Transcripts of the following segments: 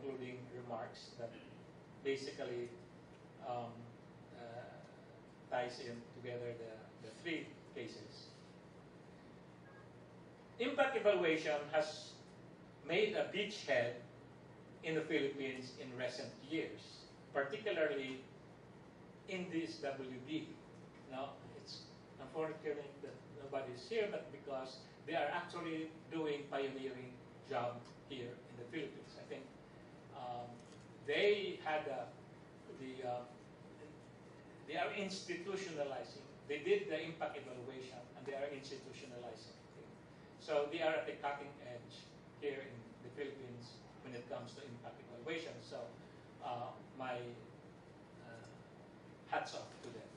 concluding remarks that basically um, ties in together the three cases. Impact evaluation has made a beachhead in the Philippines in recent years, particularly in this WB. Now, it's unfortunate that nobody's here, but because they are actually doing pioneering job here in the Philippines. I think they had they are institutionalizing. They did the impact evaluation, and they are institutionalizing it. So they are at the cutting edge here in the Philippines when it comes to impact evaluation. So my hats off to them.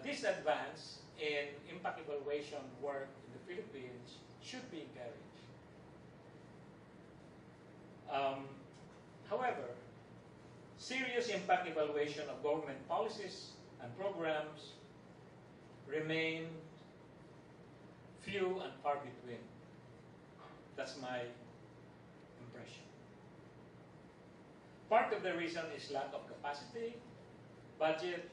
This advance in impact evaluation work in the Philippines should be encouraged. However, serious impact evaluation of government policies and programs remain few and far between. That's my impression. Part of the reason is lack of capacity, budget,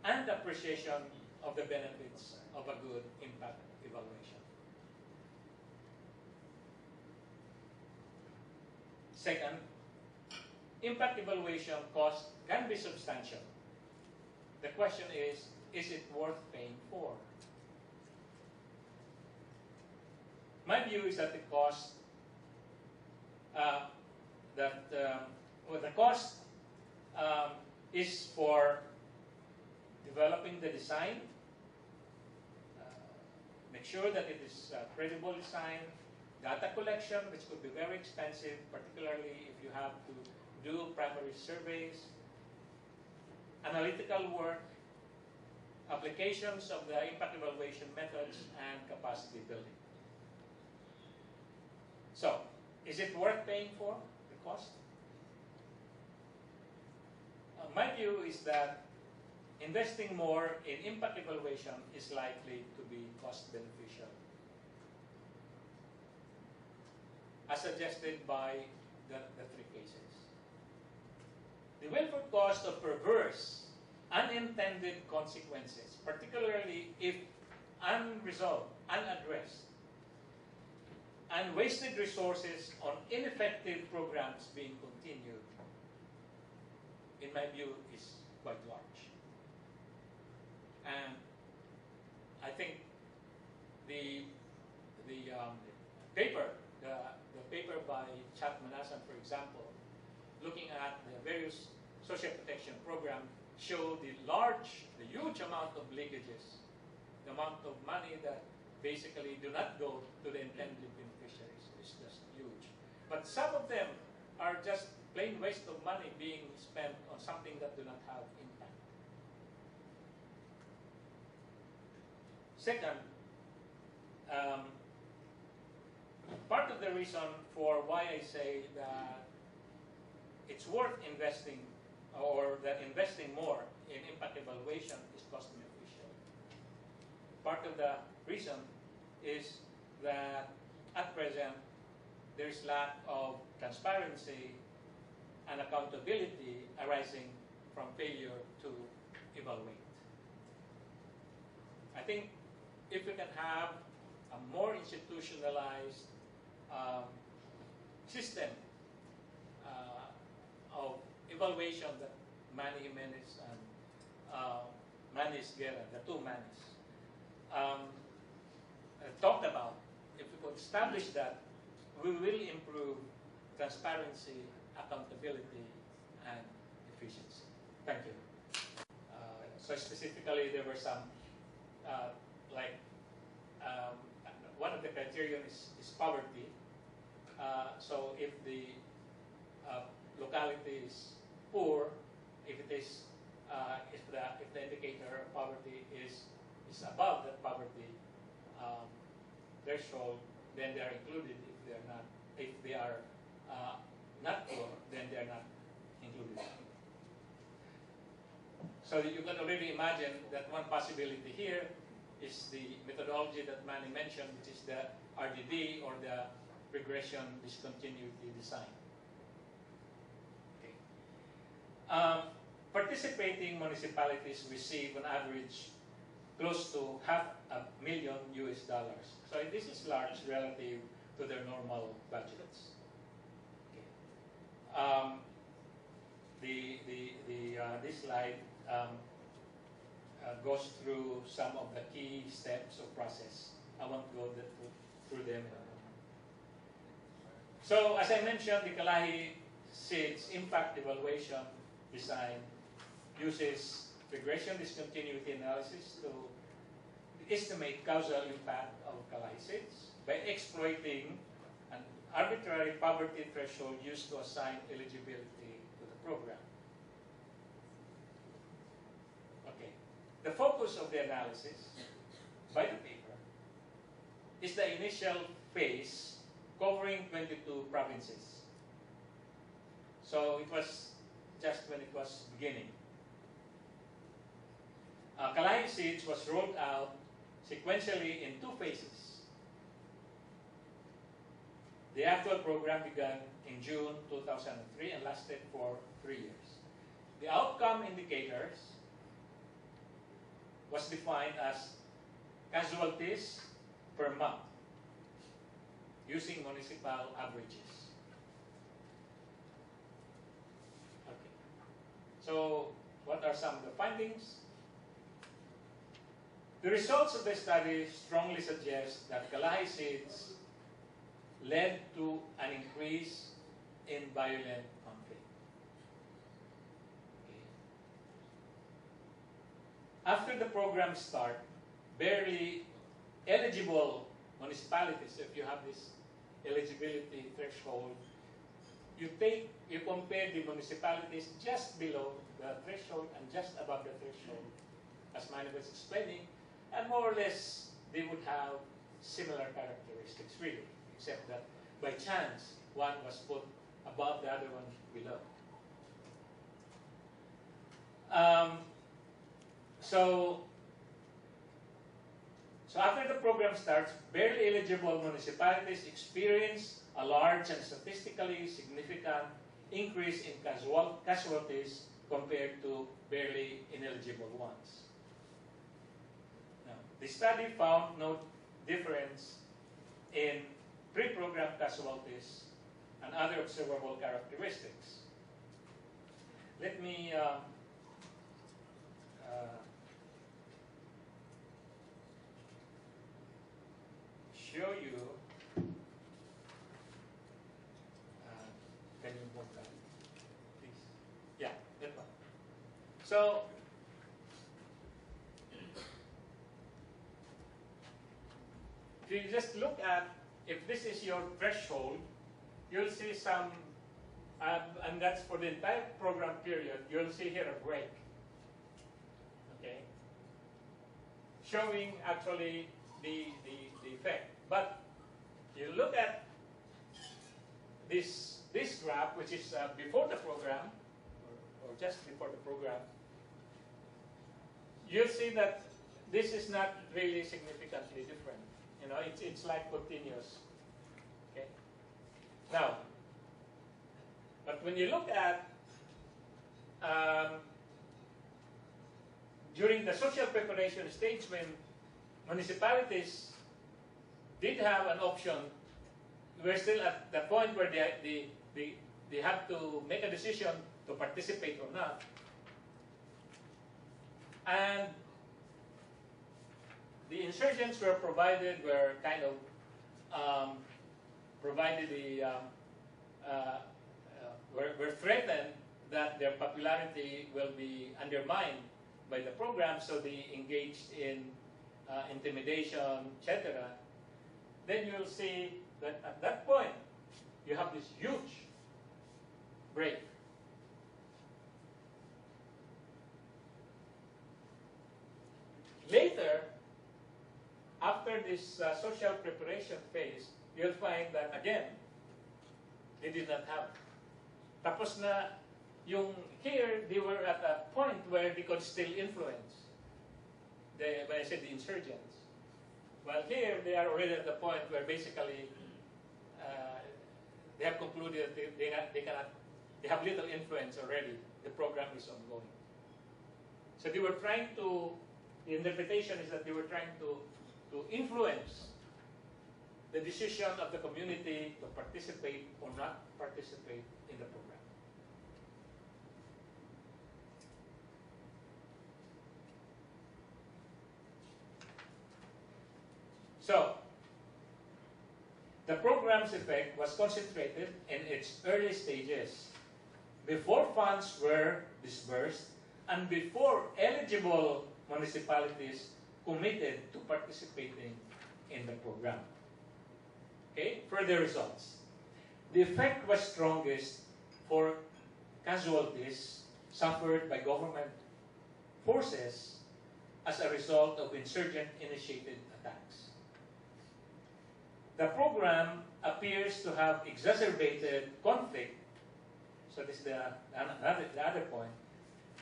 and appreciation of the benefits of a good impact evaluation. Second, impact evaluation cost can be substantial. The question is it worth paying for? My view is that the cost is for developing the design, make sure that it is a credible design, data collection, which could be very expensive, particularly if you have to do primary surveys, analytical work, applications of the impact evaluation methods, and capacity building. So, is it worth paying for the cost? My view is that investing more in impact evaluation is likely to be cost beneficial, as suggested by the three cases. The welfare cost of perverse, unintended consequences, particularly if unresolved, unaddressed, and wasted resources on ineffective programs being continued, in my view, is quite large. And I think the paper by Chat Manasan, for example, looking at the various social protection programs, show the huge amount of leakages, the amount of money that basically do not go to the intended beneficiaries is just huge. But some of them are just plain waste of money being spent on something that do not have impact. Second, part of the reason for why I say that it's worth investing, or that investing more in impact evaluation is cost beneficial. Part of the reason is that at present there is lack of transparency and accountability arising from failure to evaluate. I think if we can have a more institutionalized system of evaluation that Manny Jimenez and Manny Esguerra, the two Mannys, talked about, if we could establish that, we will improve transparency, accountability, and efficiency. Thank you. So specifically, there were some, one of the criteria is poverty. So if the locality is poor, if it is if the indicator of poverty is above that poverty threshold, then they are included. If they are not poor, then they are not included. So you can already imagine that one possibility here is the methodology that Manny mentioned, which is the RDD, or the regression discontinuity design. Okay. Participating municipalities receive on average close to $500,000 US. So this is large relative to their normal budgets. Okay. This slide goes through some of the key steps of process. I won't go through them. So as I mentioned, the Kalahi SIDS impact evaluation design uses regression discontinuity analysis to estimate causal impact of Kalahi SIDS by exploiting an arbitrary poverty threshold used to assign eligibility to the program. Okay. The focus of the analysis by the paper is the initial phase covering 22 provinces. So it was just when it was beginning. Kalahi SIDS was rolled out sequentially in 2 phases. The actual program began in June 2003 and lasted for 3 years. The outcome indicators was defined as casualties per month using municipal averages. Okay. So what are some of the findings? The results of the study strongly suggest that Kalahi SIDS led to an increase in violent conflict. Okay. After the program start, barely eligible municipalities, if you have this eligibility threshold, you compare the municipalities just below the threshold and just above the threshold, as Manny was explaining, and more or less they would have similar characteristics really, except that by chance one was put above the other one below. So after the program starts, barely eligible municipalities experience a large and statistically significant increase in casualties compared to barely ineligible ones. Now, the study found no difference in pre-program casualties and other observable characteristics. Let me show you. Can you move that, please? Yeah, that one. So, if you just look at, if this is your threshold, you'll see some, and that's for the entire program period, you'll see here a break. Okay? Showing actually the effect. But you look at this graph, which is before the program, or just before the program, you'll see that this is not really significantly different. You know, it's like continuous. Okay. Now, but when you look at during the social preparation stage, when municipalities did have an option, we're still at the point where they have to make a decision to participate or not. And the insurgents were provided, were kind of provided were threatened that their popularity will be undermined by the program, so they engaged in intimidation, etc. Then you'll see that at that point, you have this huge break. Later, after this social preparation phase, you'll find that again, they did not have. Tapos na, here, they were at a point where they could still influence. when I said the insurgents, well, here they are already at the point where basically they have concluded that they have little influence already. The program is ongoing. So they were trying to, the interpretation is that they were trying to influence the decision of the community to participate or not participate in the program. So, the program's effect was concentrated in its early stages, before funds were disbursed and before eligible municipalities committed to participating in the program. Okay, further results. The effect was strongest for casualties suffered by government forces as a result of insurgent-initiated attacks. The program appears to have exacerbated conflict. So this is the other point.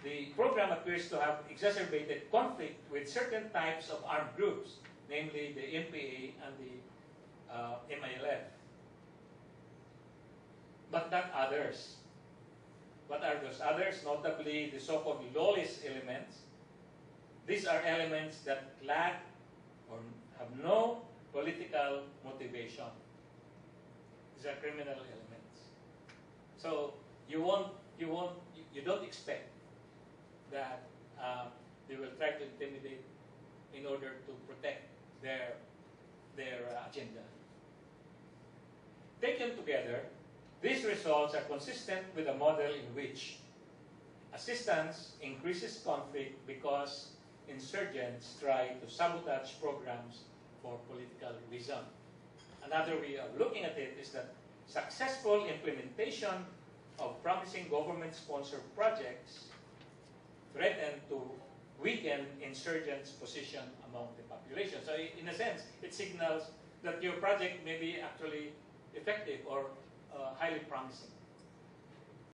The program appears to have exacerbated conflict with certain types of armed groups, namely the MPA and the MILF, but not others. What are those others? Notably, the so-called lawless elements. These are elements that lack or have no political motivation. These are criminal elements. So you don't expect that they will try to intimidate in order to protect their agenda. Taken together, these results are consistent with a model in which assistance increases conflict because insurgents try to sabotage programs for political reason. Another way of looking at it is that successful implementation of promising government-sponsored projects threaten to weaken insurgents' position among the population. So in a sense, it signals that your project may be actually effective or highly promising.